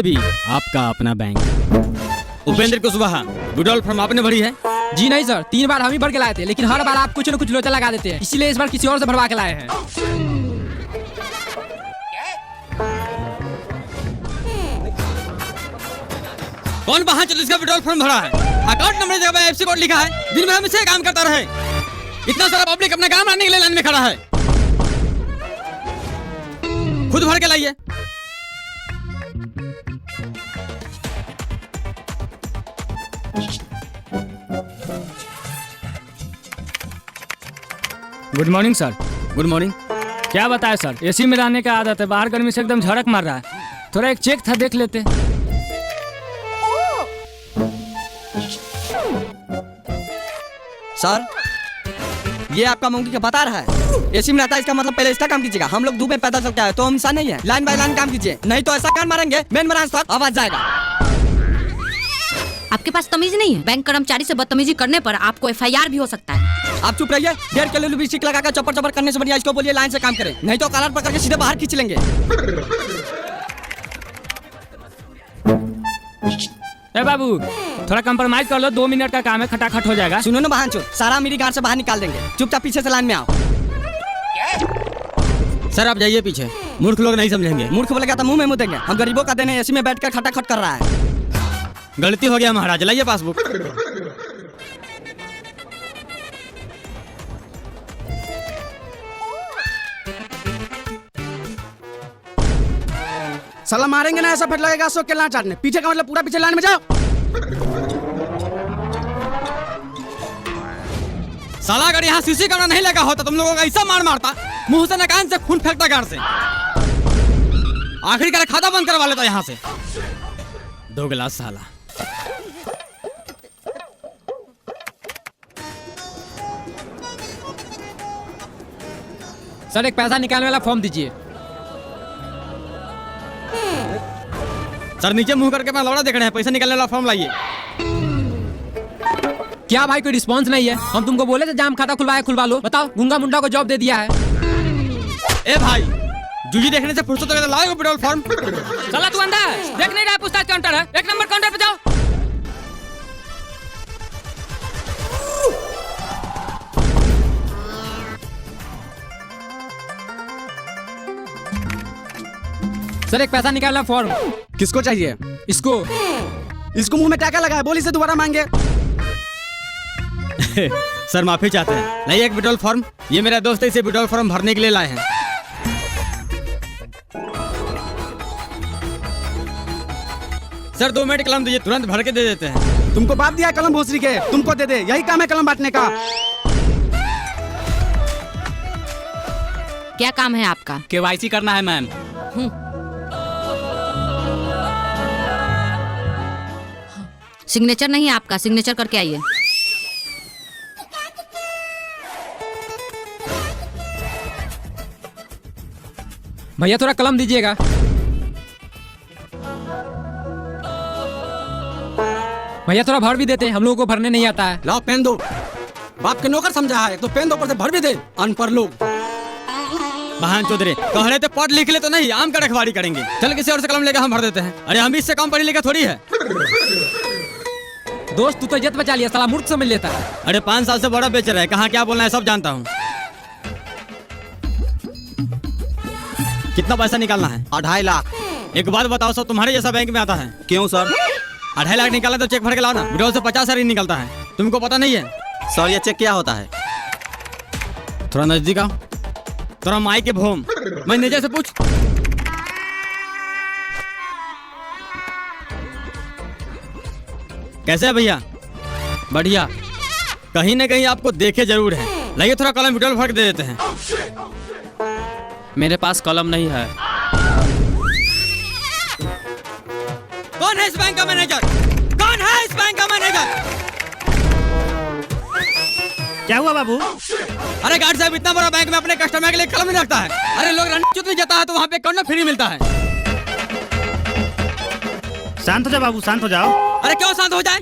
भी आपका अपना bank. Upendra Kushwaha, withdrawal form आपने भरी है? जी नहीं सर, 3 बार हम ही भर के लाए थे, लेकिन हर बार आप कुछ न कुछ लोचा लगा देते हैं, इसीलिए इस बार किसी और से भरवा के लाए हैं। कौन वहाँ चलो इसका विड्रॉल फॉर्म भरा है? अकाउंट नंबर जगह एफसी कोड लिखा है, दिन भर हम इसे काम करता रहे। इतना सारा पब्लिक अपना काम लाने के लिए लाइन में खड़ा है। खुद भर के लाइए। Good morning sir. Good morning. क्या बताए सर, एसी में रहने का आदत है, बाहर गर्मी से एकदम झड़क मार रहा है। थोड़ा एक चेक था, देख लेते। सर, ये आपका मंकी का बता रहा है, एसी में रहता है, इसका मतलब पहले इसका काम कीजिएगा। हम लोग धूप में पैदल चलते हैं तो हम इंसान नहीं है। लाइन बाय लाइन काम कीजिए, नहीं तो ऐसा कान मारेंगे मेन ब्रांच तक आवाज जाएगा। आपके पास तमीज नहीं है? बैंक कर्मचारी से बदतमीजी करने पर आपको FIR भी हो सकता है। आप चुप रहिए। 1.5 किलो लिपस्टिक लगाकर चप्पड़ चप्पड़ करने से बढ़िया इसको बोलिए लाइन से काम करें, नहीं तो कॉलर पकड़ के सीधे बाहर खींच लेंगे। ए बाबू, थोड़ा कंप्रोमाइज कर लो, 2 मिनट का काम है, खटाखट हो जाएगा। सुनो ना बहानचोद, सारा मेरी गाड़ से बाहर निकाल देंगे। चुपचाप पीछे से लाइन में आओ। सर आप जाइए पीछे, मूर्ख लोग नहीं समझेंगे। मूर्ख बोलेगा तो मुंह में मुँह देंगे। हम गरीबों का देने एसी में बैठकर खटाखट कर रहा है। गलती हो गया महाराज, लाइए पासबुक। साला मारेंगे ना, ऐसा फिर लगेगा अशोक के लान चाटने। पीछे का मतलब पूरा पीछे लाइन में जाओ। साला अगर यहाँ सीसी कैमरा नहीं लगा होता तुम लोगों का ऐसा मार मारता, मुंह से न कान से खून फेंकता गाड़ से। आखिरकार खाता बंद करवा लेता यहाँ से। 2 गिलास साला। सर एक पैसा निकालने वाला फॉर्म दीजिए। सर नीचे मुंह करके अपना लौड़ा देख रहे हैं, पैसा निकालने वाला फॉर्म लाइए। क्या भाई कोई रिस्पांस नहीं है? हम तुमको बोले थे जाम खाता खुलवा लो, बताओ गुंगा मुंडा को जॉब दे दिया है। ए भाई, जूजी देखने से फुर्सत लगे तो लाओ विड्रॉल फॉर्म। चला तू अंदर, देख नहीं रहा पूछताछ काउंटर है, 1 नंबर काउंटर पे जाओ। सर एक पैसा निकालना फॉर्म। किसको चाहिए? इसको मुंह में टाका लगा है, बोली से दोबारा मांगे। सर माफी चाहते हैं, लाइए एक विड्रॉल फॉर्म। ये मेरा दोस्त है, इसे विड्रॉल फॉर्म भरने के लिए लाए हैं। सर 2 मिनट कलम दीजिए, तुरंत भर के दे देते हैं। तुमको बात दिया कलम भोसरी के, तुमको दे दे, यही काम है कलम बांटने का। क्या काम है आपका? KYC करना है मैम। सिग्नेचर नहीं है आपका, सिग्नेचर करके आइए। भैया थोड़ा कलम दीजिएगा। भैया थोड़ा भर भी देते हैं, हम लोगों को भरने नहीं आता है। लाओ पेन दो। बाप के नौकर समझा है तो पेन दो, ऊपर से भर भी दे। अनपढ़ लोग। बहन चौधरी कह रहे थे पढ़ लिख ले तो नहीं, आम का रखवाड़ी करेंगे। चल किसी और से कलम लेकर हम भर देते हैं। अरे हम इससे कम पढ़ी लिखा थोड़ी है। दोस्त तू तो इज्जत बचा लिया, साला मूर्ख समझ लेता है। अरे 5 साल से बड़ा बेच रहा है, कहाँ क्या बोलना है सब जानता हूँ। कितना पैसा निकालना है? 2.5 लाख। एक बात बताओ, सब तुम्हारे जैसा बैंक में आता है? क्यों सर? 2.5 लाख निकाला तो चेक भर के लाओ ना। विड्रॉल से 50 ही निकलता है, तुमको पता नहीं है? सर ये चेक क्या होता है? थोड़ा नजदीक आओ, थोड़ा माई के भोम। मैं नीचे से पूछ। कैसे है भैया? बढ़िया। कहीं ना कहीं आपको देखे जरूर है। लाइए थोड़ा कलम विड्रॉल भर के दे देते हैं। मेरे पास कलम नहीं है। कौन है इस बैंक का मैनेजर? कौन है इस बैंक का मैनेजर? क्या हुआ बाबू? अरे गार्ड साहब, इतना बड़ा बैंक में अपने कस्टमर के लिए कलम नहीं रखता है। अरे लोग रणनीति जाता है तो वहाँ पे कौन फ्री मिलता है। शांत हो जाओ बाबू, शांत हो जाओ। अरे क्यों शांत हो जाए?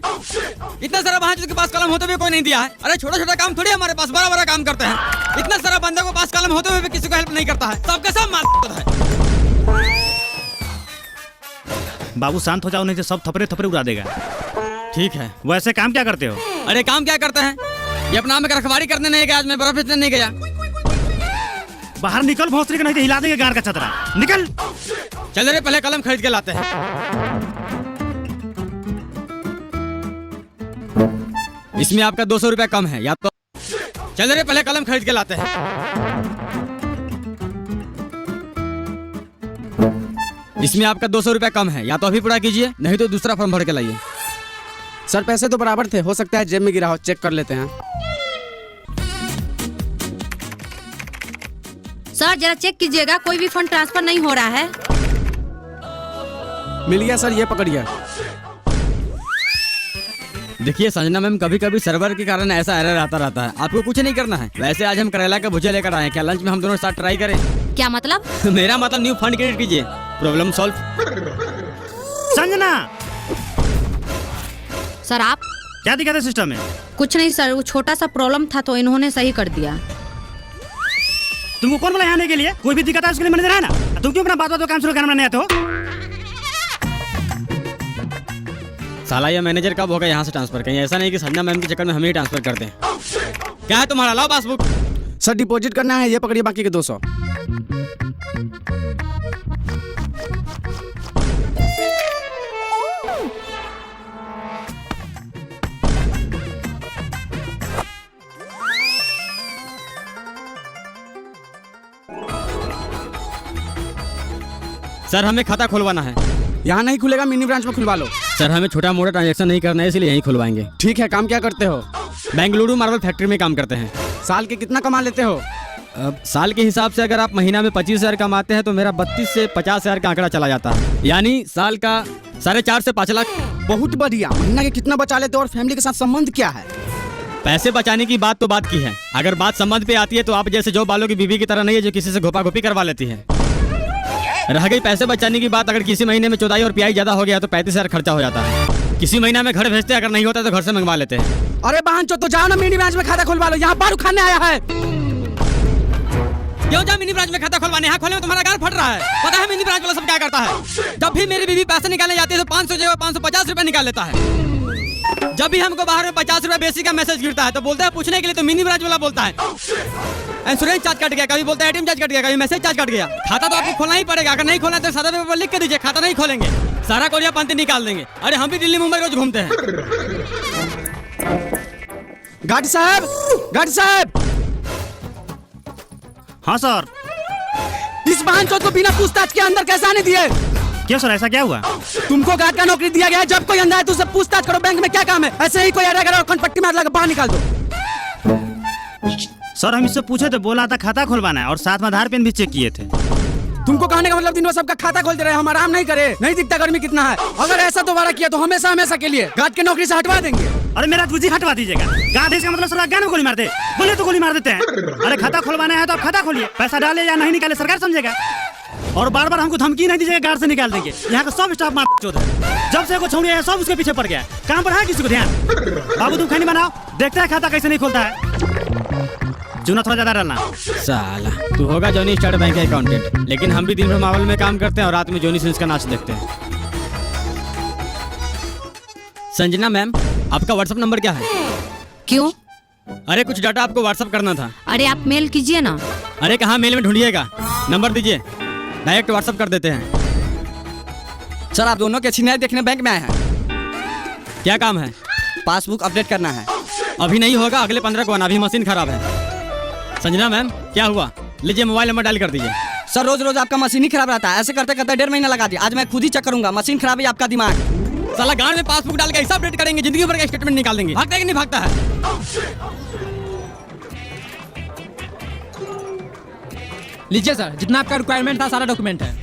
इतना सारा वहाँ के पास कलम होते हुए कोई नहीं दिया है। अरे छोटा छोटा काम थोड़ी हमारे पास, बड़ा बड़ा काम करते हैं। इतना सारा बंदे को पास कलम होते हुए भी किसी को हेल्प नहीं करता है। सबके सब मार है। बाबू शांत हो जाओ, नहीं तो सब थपरे थपरे उड़ा देगा। ठीक है। वैसे काम क्या करते हो? अरे काम क्या करते हैं, ये अपना में रखवारी करने नहीं गया, आज मैं बर्फ बेचने नहीं गया। बाहर निकल भोसड़ी का, नहीं तो हिला देंगे गाड़ का छतरा। निकल। चल रे पहले कलम खरीद के लाते हैं। इसमें आपका 200 रुपया कम है, या तो चल रे पहले कलम खरीद के लाते हैं। इसमें आपका 200 रुपया कम है, या तो अभी पूरा कीजिए, नहीं तो दूसरा फॉर्म भर के लाइए। सर पैसे तो बराबर थे, हो सकता है जेब में गिरा हो, चेक कर लेते हैं। सर जरा चेक कीजिएगा, कोई भी फंड ट्रांसफर नहीं हो रहा है। मिल गया सर, ये पकड़िए। देखिए संजना मैम, कभी कभी सर्वर के कारण ऐसा एरर आता रहता है, आपको कुछ नहीं करना है। वैसे आज हम करेला का भुजिया लेकर आए हैं, क्या लंच में हम दोनों साथ ट्राई करें? क्या मतलब? मेरा मतलब न्यू फंड क्रिएट कीजिए, प्रॉब्लम सॉल्व। संजना, सर आप क्या दिक्कत है सिस्टम में? कुछ नहीं सर, वो छोटा सा प्रॉब्लम था तो इन्होंने सही कर दिया। तुमको कौन बोला यहाँ आने के लिए? कोई भी दिक्कत है उसके लिए मैनेजर है ना। तुम क्यों अपना बात काम शुरू करना नहीं आते हो? साला ये मैनेजर कब होगा यहाँ से ट्रांसफर? कहीं ऐसा नहीं कि संजना मैम के चक्कर में हम ही ट्रांसफर करते हैं। क्या है तुम्हारा? लाओ पासबुक। सर डिपॉजिट करना है, ये पकड़िए बाकी के 200। सर हमें खाता खुलवाना है। यहाँ नहीं खुलेगा, मिनी ब्रांच में खुलवा लो। सर हमें छोटा मोटा ट्रांजैक्शन नहीं करना है, इसलिए यहीं खुलवाएंगे। ठीक है, काम क्या करते हो? बेंगलुरु मार्बल फैक्ट्री में काम करते हैं। साल के कितना कमा लेते हो? अब साल के हिसाब से अगर आप महीना में 25,000 कमाते हैं तो मेरा 32 से 50,000 का आंकड़ा चला जाता है, यानी साल का 4.5 से 5 लाख। बहुत बढ़िया। महीना के कितना बचा लेते हो और फैमिली के साथ संबंध क्या है? पैसे बचाने की बात तो बात की है, अगर बात संबंध पे आती है तो आप जैसे जॉब वालों की बीवी की तरह नहीं है जो किसी से घोपा घोपी करवा लेती है। रह गई पैसे बचाने की बात, अगर किसी महीने में चौदाई और प्याई ज्यादा हो गया तो 35,000 खर्चा हो जाता है। किसी महीना में घर भेजते, अगर नहीं होता तो घर से मंगवा लेते हैं। अरे बहन चो, तो जाओ ना मिनी ब्रांच में खाता खुलवा लो, यहाँ बारू खाने आया है। क्यों जा मिनी ब्रांच में खाता खुलवाने? यहाँ खोलने में तुम्हारा गाल फट रहा है। पता है मिनी ब्रांच वाला सब क्या करता है? जब भी मेरी बीवी पैसे निकालने जाती है तो 500 जगह 550 रुपए निकाल लेता है। जब भी हमको बाहर में 50 रुपए बेसिक का मैसेज गिरता है तो बोलता है पूछने के लिए, तो मिनी ब्रांच वाला बोलता है इंश्योरेंस चार्ज कट गया, कभी बोलता है एटीएम चार्ज कट गया, कभी मैसेज चार्ज कट गया। खाता तो आपको खोलना ही पड़ेगा, अगर नहीं खोलना तो सादा पेपर लिख के दीजिए, खाता नहीं खोलेंगे, सारा कोरिया पंती निकाल देंगे। अरे हम भी दिल्ली मुंबई रोज घूमते हैं। गाड़ी साहब, गाड़ी साहब। हाँ सर। इस बहन चो को बिना पूछताछ के अंदर कैसे आने दिए? क्यों सर, ऐसा क्या हुआ? तुमको गार्ड का नौकरी दिया गया है, जब कोई अंदर है तो उससे पूछताछ करो। बैंक में क्या काम है? ऐसे ही कोई अड़ा करो, पट्टी मार लगा बाहर निकाल दो। सर हम इससे पूछे तो बोला था खाता खुलवाना है और साथ में आधार पेन भी चेक किए थे। तुमको कहने का मतलब दिन भर सबका खाता खोल दे रहे, हम आराम नहीं करे? नहीं दिखता गर्मी कितना है? अगर ऐसा दोबारा किया तो हमेशा हमेशा के लिए गार्ड की नौकरी से हटवा देंगे। अरे मेरा तुझी हटवा दीजिएगा। गार्ड इसका मतलब सर क्या गोली मार दे? बोले तो गोली मार देते हैं। अरे खाता खुलवाना है तो आप खाता खोलिए, पैसा डाले या नहीं निकाले सरकार समझेगा। और बार बार हमको धमकी नहीं दीजिएगा, गार्ड से निकाल देंगे। यहाँ का सब स्टाफ मार चोद है। जब से को छोड़िए है सब उसके पीछे पड़ गया। काम पर है किसी को ध्यान? बाबू तुम खानी बनाओ, देखते हैं खाता कैसे नहीं खोलता है। चूना थोड़ा ज्यादा डालना। साला तू होगा जॉनी स्टार्ट बैंक का अकाउंटेंट, लेकिन हम भी दिन भर मावल में काम करते हैं और रात में जॉनी सिंस का नाच देखते हैं। संजना मैम, आपका व्हाट्सएप नंबर क्या है? क्यों? अरे कुछ डाटा आपको व्हाट्सएप करना था। अरे आप मेल कीजिए ना। अरे कहाँ मेल में ढूंढिएगा, नंबर दीजिए, डायरेक्ट व्हाट्सएप कर देते हैं। सर आप दोनों के छिनाई देखने बैंक में आए हैं। क्या काम है? पासबुक अपडेट करना है। अभी नहीं होगा, अगले 15 को आना, अभी मशीन खराब है। संजना मैम क्या हुआ? लीजिए मोबाइल नंबर डायल कर दीजिए। सर रोज रोज आपका मशीन ही खराब रहता है, ऐसे करते करते 1.5 महीना लगा दिया। आज मैं खुद ही चेक करूंगा, मशीन खराब है आपका दिमाग। साला गांड में पासबुक डाल के हिसाब अपडेट करेंगे, जिंदगी भर का स्टेटमेंट निकाल देंगे। भागता है कि नहीं भागता है? लीजिए सर, जितना आपका रिक्वायरमेंट था सारा डॉक्यूमेंट है।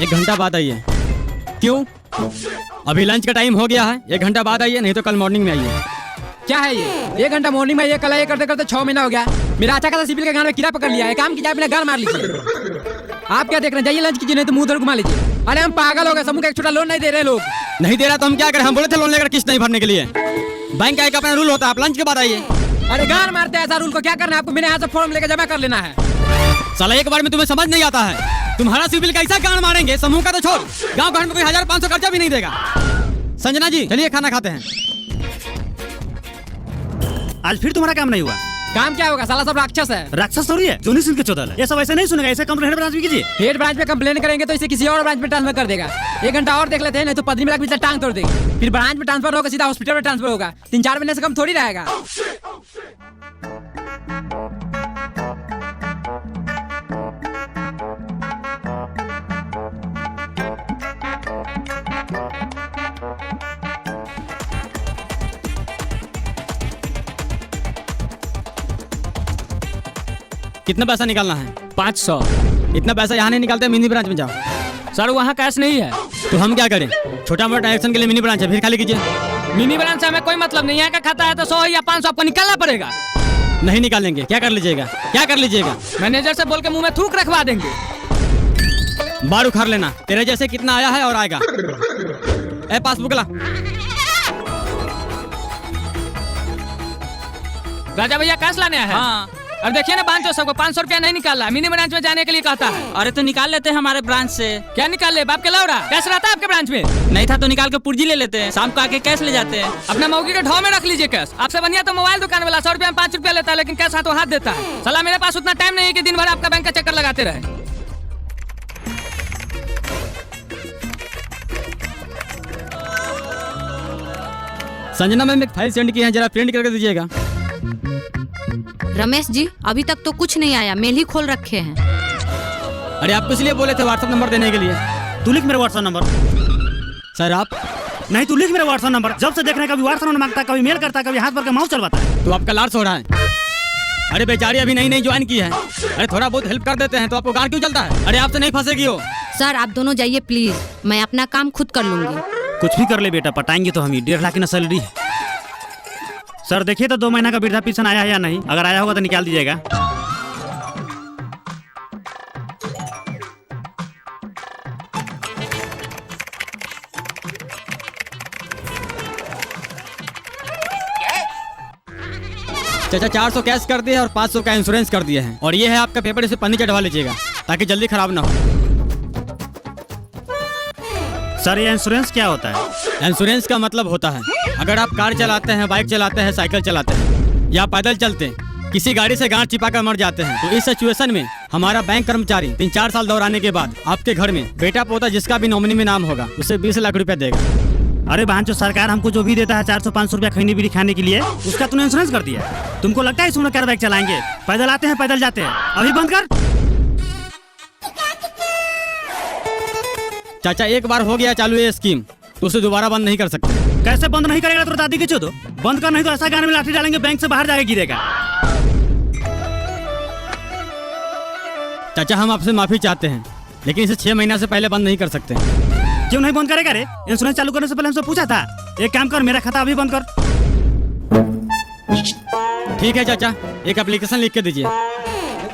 1 घंटा बाद आइए। क्यों? अभी लंच का टाइम हो गया है, 1 घंटा बाद आइए, नहीं तो कल मॉर्निंग में आइए। क्या है ये? 1 घंटा मॉर्निंग में ये कल ये करते करते 6 महीना हो गया। मेरा अच्छा खासा सिविल के गान में कीड़ा पकड़ लिया है। काम कीजिए, अपने गाल मार लीजिए। आप क्या देख रहे हैं? जाइए लंच कीजिए, नहीं तो मुंह उधर घुमा लीजिए। अरे हम पागल हो गए, समूह का एक छोटा लोन नहीं दे रहे लोग। नहीं दे रहा तो हम क्या करें? हम बोले थे लोन लेकर किस्त नहीं भरने के लिए। बैंक का एक अपना रूल होता है, आप लंच के बाद आइए। अरे गान मारते हैं, ऐसा रूल को क्या करना है आपको? मेरे यहाँ से फॉर्म लेकर जमा कर लेना है। साला एक बार में तुम्हें समझ नहीं आता है। तुम्हारा सिविल कैसा गांड मारेंगे, समूह का तो छोड़, गांव घर में कोई 1500 खर्चा भी नहीं देगा। संजना जी चलिए खाना खाते हैं। आज फिर तुम्हारा काम नहीं हुआ। काम क्या होगा, साला सब राक्षस है। राक्षस थोड़ी है, जोनी सिंह के चौदह है। ये सब ऐसे नहीं सुनेगा, ऐसे कंप्लेंट ब्रांच में कीजिए। हेड ब्रांच में कंप्लेन करेंगे तो इसे किसी और ब्रांच में ट्रांसफर कर देगा। 1 घंटा और देख लेते हैं, नहीं तो पदनी में लग टांग तोड़ देगी। फिर ब्रांच में ट्रांसफर होगा, सीधा हॉस्पिटल में ट्रांसफर होगा। 3-4 महीने से कम थोड़ी रहेगा। कितना पैसा निकालना है? 500। इतना पैसा यहाँ नहीं निकालते, मिनी ब्रांच में जाओ। सर वहाँ कैश नहीं है। तो हम क्या करें, छोटा मोटा ट्रांजेक्शन के लिए मिनी ब्रांच है, फिर खाली कीजिए। मिनी ब्रांच से हमें कोई मतलब नहीं, यहाँ का खाता है तो 100 या 500 आपको निकालना पड़ेगा। नहीं निकालेंगे, क्या कर लीजिएगा, क्या कर लीजिएगा? मैनेजर से बोल के मुंह में थूक रखवा देंगे। बार उखाड़ लेना, तेरे जैसे कितना आया है और आएगा। ए पासबुक ला। राजा भैया कैश लाने आए हैं। हाँ। अब देखिए ना बांचो सबको 500 रुपया नहीं निकाल रहा, मिनी ब्रांच में जाने के लिए कहता है। अरे तो निकाल लेते हैं हमारे ब्रांच से। क्या निकाल ले, बाप के लौड़ा कैश रहता है आपके ब्रांच में? नहीं था तो निकाल के पुर्जी ले लेते हैं, शाम को आके कैश ले जाते हैं। अपना मौगी के ढो में रख लीजिए कैश। आपसे बढ़िया तो मोबाइल दुकान वाला 100 रुपया में 5 रुपया लेता है, लेकिन कैश हाथों हाथ देता है। साला मेरे पास उतना टाइम नहीं है कि दिन भर आपका बैंक का चक्कर लगाते रहे। संजना मैम एक फाइल सेंड की है, जरा प्रिंट करके दीजिएगा। रमेश जी अभी तक तो कुछ नहीं आया, मेल ही खोल रखे हैं। अरे आपको इसलिए बोले थे व्हाट्सएप नंबर देने के लिए। तू लिख मेरा व्हाट्सएप नंबर। सर आप नहीं, तू लिख मेरा व्हाट्सएप नंबर। जब से देख रहे हैं, कभी व्हाट्सएप नंबर मांगता है, कभी मेल करता है, कभी हाथ भर के माउस चलवाता है। तो आपका लार सो रहा है। अरे बेचारी अभी नई ज्वाइन की है। अरे थोड़ा बहुत हेल्प कर देते हैं तो आपको गांड क्यों चलता है? अरे आपसे नहीं फंसेगी हो। सर आप दोनों जाइए प्लीज, मैं अपना काम खुद कर लूंगी। कुछ भी कर ले बेटा, पटाएंगे तो हम ही। 1.5 लाख की सैलरी है। सर देखिए तो 2 महीना का वृद्धा पेंशन आया है या नहीं, अगर आया होगा तो निकाल दीजिएगा। चाचा 400 कैश कर दिए और 500 का इंश्योरेंस कर दिए हैं, और ये है आपका पेपर, इसे पन्नी चढ़वा लीजिएगा ताकि जल्दी खराब ना हो। सर ये इंश्योरेंस क्या होता है? इंश्योरेंस का मतलब होता है अगर आप कार चलाते हैं, बाइक चलाते हैं, साइकिल चलाते हैं या पैदल चलते हैं, किसी गाड़ी से गांठ चिपा कर मर जाते हैं, तो इस सिचुएशन में हमारा बैंक कर्मचारी 3-4 साल दौराने के बाद आपके घर में बेटा पोता जिसका भी नॉमिनी में नाम होगा उसे 20 लाख रुपया देगा। अरे बहन, जो सरकार हमको जो भी देता है 400-500 रुपया खैनी बीड़ी खाने के लिए, उसका तूने इंश्योरेंस कर दिया। तुमको लगता है इसमें कार बाइक चलाएंगे? पैदल आते हैं, पैदल जाते हैं। अभी बंद कर। चाचा एक बार हो गया चालू ये स्कीम तो उसे दोबारा बंद नहीं कर सकते। कैसे बंद नहीं करेगा? तो दादी के चो बंद कर, नहीं तो ऐसा गाने में लाठी डालेंगे, बैंक से बाहर जाके गिरेगा। चाचा हम आपसे माफी चाहते हैं, लेकिन इसे 6 महीना से पहले बंद नहीं कर सकते। क्यों नहीं बंद करेगा रे? इंश्योरेंस चालू करने से पहले हमसे पूछा था। एक काम कर, मेरा खाता अभी बंद कर। ठीक है चाचा, एक एप्लीकेशन लिख के दीजिए।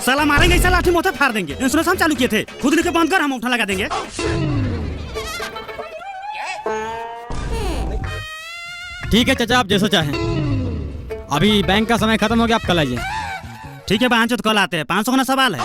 साला मारेंगे, ऐसा लाठी मोथा फाड़ देंगे। इंश्योरेंस हम चालू किए थे, खुद लिख के बंद कर, हम उठा लगा देंगे। ठीक है चाचा, आप जैसा चाहें। अभी बैंक का समय खत्म हो गया, आप कल आइए। ठीक है बहन, तो कल आते हैं। 500 का ना सवाल है।